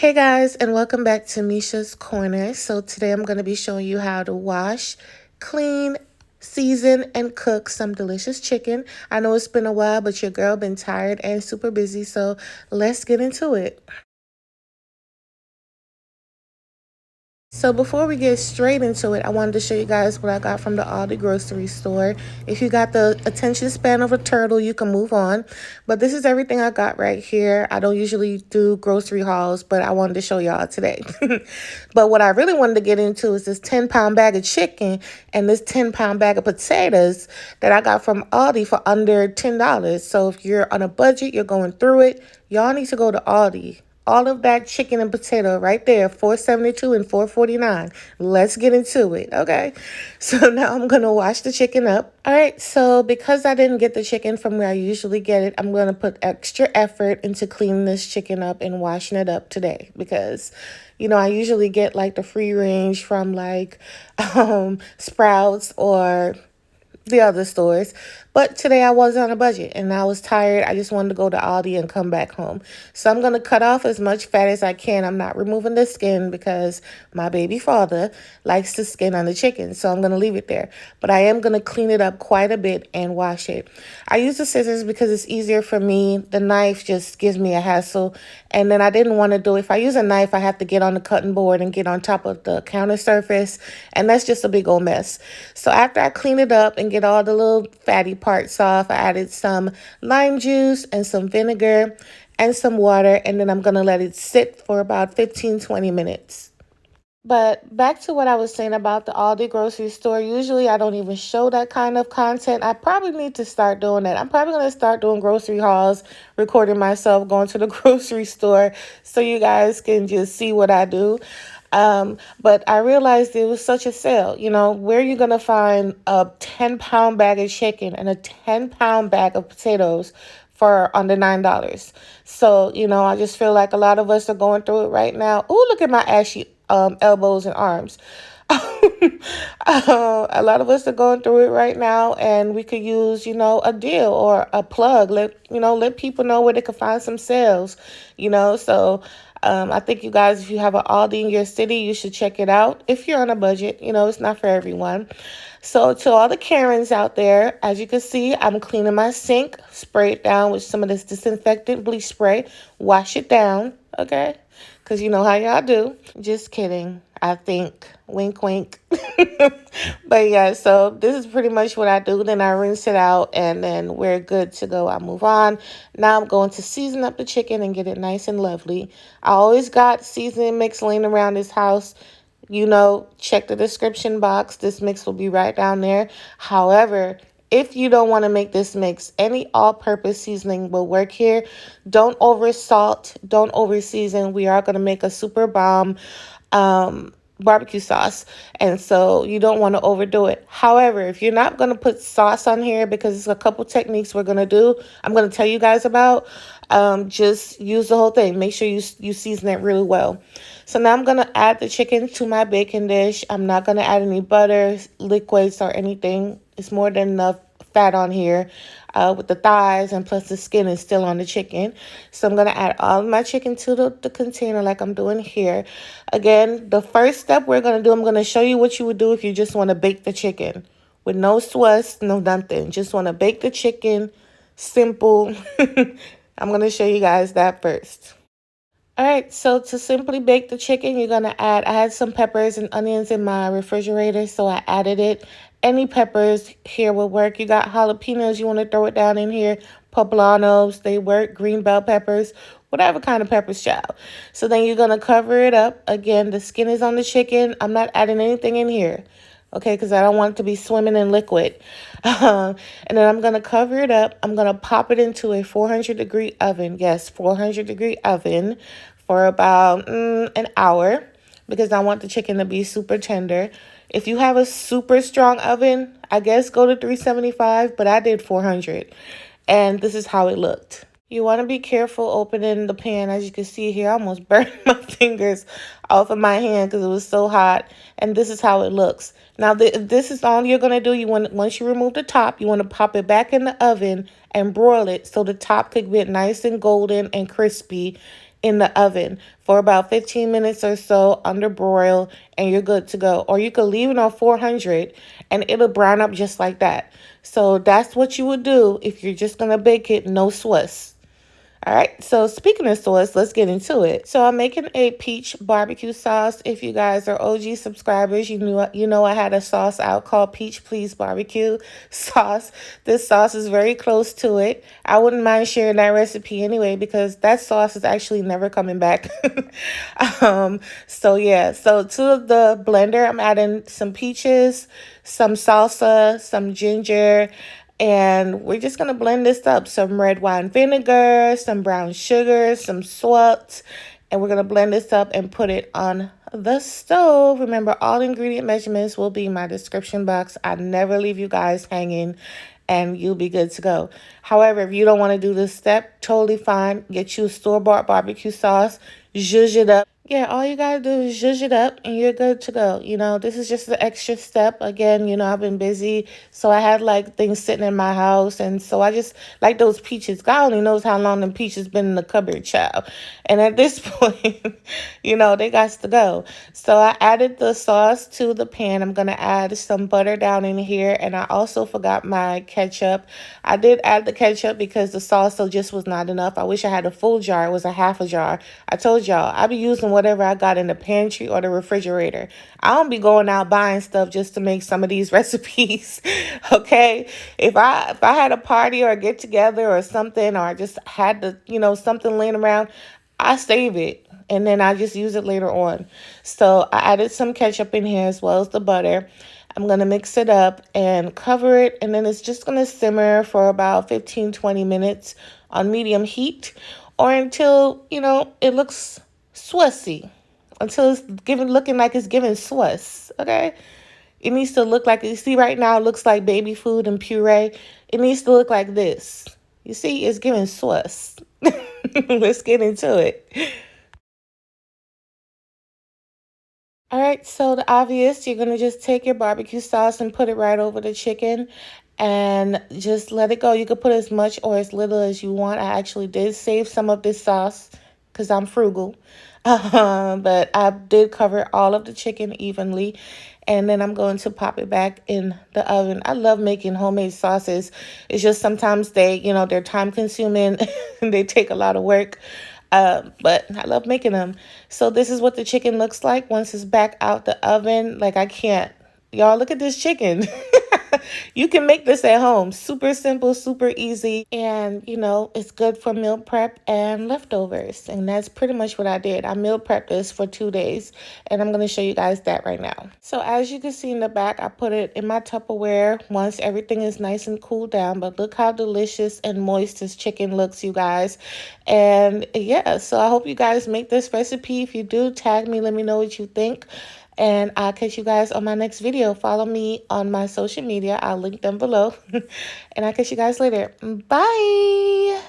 Hey guys, and welcome back to Misha's Corner. So today I'm going to be showing you how to wash, clean, season, and cook some delicious chicken. I know it's been a while, but your girl been tired and super busy, so let's get into it. So before we get straight into it, I wanted to show you guys what I got from the Aldi grocery store. If you got the attention span of a turtle, you can move on. But this is everything I got right here. I don't usually do grocery hauls, but I wanted to show y'all today. But what I really wanted to get into is this 10-pound bag of chicken and this 10-pound bag of potatoes that I got from Aldi for under $10. So if you're on a budget, you're going through it, y'all need to go to Aldi. All of that chicken and potato right there, $4.72 and $4.49. Let's get into it, okay? So now I'm going to wash the chicken up. All right, so because I didn't get the chicken from where I usually get it, I'm going to put extra effort into cleaning this chicken up and washing it up today because, I usually get like the free range from like Sprouts or the other stores. But today I was on a budget and I was tired. I just wanted to go to Aldi and come back home. So I'm going to cut off as much fat as I can. I'm not removing the skin because my baby father likes the skin on the chicken. So I'm going to leave it there. But I am going to clean it up quite a bit and wash it. I use the scissors because it's easier for me. The knife just gives me a hassle. And then I didn't want to do, if I use a knife, I have to get on the cutting board and get on top of the counter surface. And that's just a big old mess. So after I clean it up and get all the little fatty parts off, I added some lime juice and some vinegar and some water, and then I'm going to let it sit for about 15-20 minutes. But back to what I was saying about the Aldi grocery store. Usually I don't even show that kind of content. I probably need to start doing that. I'm probably going to start doing grocery hauls, recording myself going to the grocery store so you guys can just see what I do. But I realized it was such a sale. Where are you going to find a 10-pound bag of chicken and a 10-pound bag of potatoes for under $9? So, I just feel like a lot of us are going through it right now. Oh, look at my ashy elbows and arms. A lot of us are going through it right now, and we could use, a deal or a plug. Let people know where they can find some sales, So I think you guys, if you have an Aldi in your city, you should check it out. If you're on a budget, it's not for everyone. So to all the Karens out there, as you can see, I'm cleaning my sink, spray it down with some of this disinfectant bleach spray, wash it down, okay? Because you know how y'all do. Just kidding, I think. Wink, wink. But yeah, so this is pretty much what I do. Then I rinse it out, and then we're good to go. I move on. Now I'm going to season up the chicken and get it nice and lovely. I always got seasoning mix laying around this house. Check the description box. This mix will be right down there. However, if you don't want to make this mix, any all-purpose seasoning will work here. Don't over salt. Don't over season. We are going to make a super bomb barbecue sauce, and so you don't want to overdo it. However, if you're not going to put sauce on here, because it's a couple techniques I'm going to tell you guys about, just use the whole thing. Make sure you season it really well. So now I'm going to add the chicken to my baking dish. I'm not going to add any butter, liquids, or anything. It's more than enough fat on here with the thighs, and plus the skin is still on the chicken. So I'm going to add all of my chicken to the container like I'm doing here. Again, the first step we're going to do, I'm going to show you what you would do if you just want to bake the chicken with no sauce, no nothing. Just want to bake the chicken, simple. I'm going to show you guys that first. All right, so to simply bake the chicken, you're going to I had some peppers and onions in my refrigerator, so I added it. Any peppers here will work. You got jalapenos, you want to throw it down in here. Poblanos, they work. Green bell peppers, whatever kind of peppers, child. So then you're going to cover it up. Again, the skin is on the chicken. I'm not adding anything in here, okay, because I don't want it to be swimming in liquid. And then I'm going to cover it up. I'm going to pop it into a 400-degree oven. Yes, 400-degree oven for about an hour, because I want the chicken to be super tender. If you have a super strong oven, I guess go to 375, but I did 400. And this is how it looked. You want to be careful opening the pan. As you can see here, I almost burned my fingers off of my hand because it was so hot. And this is how it looks. Now, if this is all you're going to do, once you remove the top, you want to pop it back in the oven and broil it so the top could get nice and golden and crispy. in the oven for about 15 minutes or so under broil, and you're good to go. Or you could leave it on 400 and it'll brown up just like that. So that's what you would do if you're just gonna bake it, no Swiss. All right, so speaking of sauce, let's get into it. So I'm making a peach barbecue sauce. If you guys are OG subscribers, you know I had a sauce out called Peach Please Barbecue sauce. This sauce is very close to it. I wouldn't mind sharing that recipe anyway because that sauce is actually never coming back. So yeah, so to the blender, I'm adding some peaches, some salsa, some ginger, and we're just going to blend this up. Some red wine vinegar, some brown sugar, some salt. And we're going to blend this up and put it on the stove. Remember, all ingredient measurements will be in my description box. I never leave you guys hanging, and you'll be good to go. However, if you don't want to do this step, totally fine. Get you store-bought barbecue sauce, zhuzh it up. Yeah, all you gotta do is zhuzh it up and you're good to go. This is just an extra step. Again, I've been busy, so I had like things sitting in my house, and so I just like those peaches. God only knows how long them peaches been in the cupboard, child. And at this point, they got to go. So I added the sauce to the pan. I'm gonna add some butter down in here, and I also forgot my ketchup. I did add the ketchup because the salsa just was not enough. I wish I had a full jar. It was a half a jar. I told y'all I be using whatever I got in the pantry or the refrigerator. I don't be going out buying stuff just to make some of these recipes. Okay, if I had a party or a get together or something, or I just had the something laying around, I save it and then I just use it later on. So I added some ketchup in here as well as the butter. I'm going to mix it up and cover it, and then it's just going to simmer for about 15-20 minutes on medium heat, or until, it looks Swissy, until it's looking like it's giving Swiss, okay? It needs to look like, you see right now, it looks like baby food and puree. It needs to look like this. You see, it's giving Swiss. Let's get into it. All right, so the obvious, you're going to just take your barbecue sauce and put it right over the chicken and just let it go. You could put as much or as little as you want. I actually did save some of this sauce because I'm frugal. But I did cover all of the chicken evenly, and then I'm going to pop it back in the oven. I love making homemade sauces. It's just sometimes they're time consuming and they take a lot of work. But I love making them. So this is what the chicken looks like once it's back out the oven. Like, I can't. Y'all, look at this chicken. You can make this at home. Super simple, super easy. And, it's good for meal prep and leftovers. And that's pretty much what I did. I meal prepped this for 2 days. And I'm going to show you guys that right now. So as you can see in the back, I put it in my Tupperware once everything is nice and cooled down. But look how delicious and moist this chicken looks, you guys. And yeah, so I hope you guys make this recipe. If you do, tag me. Let me know what you think. And I'll catch you guys on my next video. Follow me on my social media. I'll link them below. And I'll catch you guys later. Bye.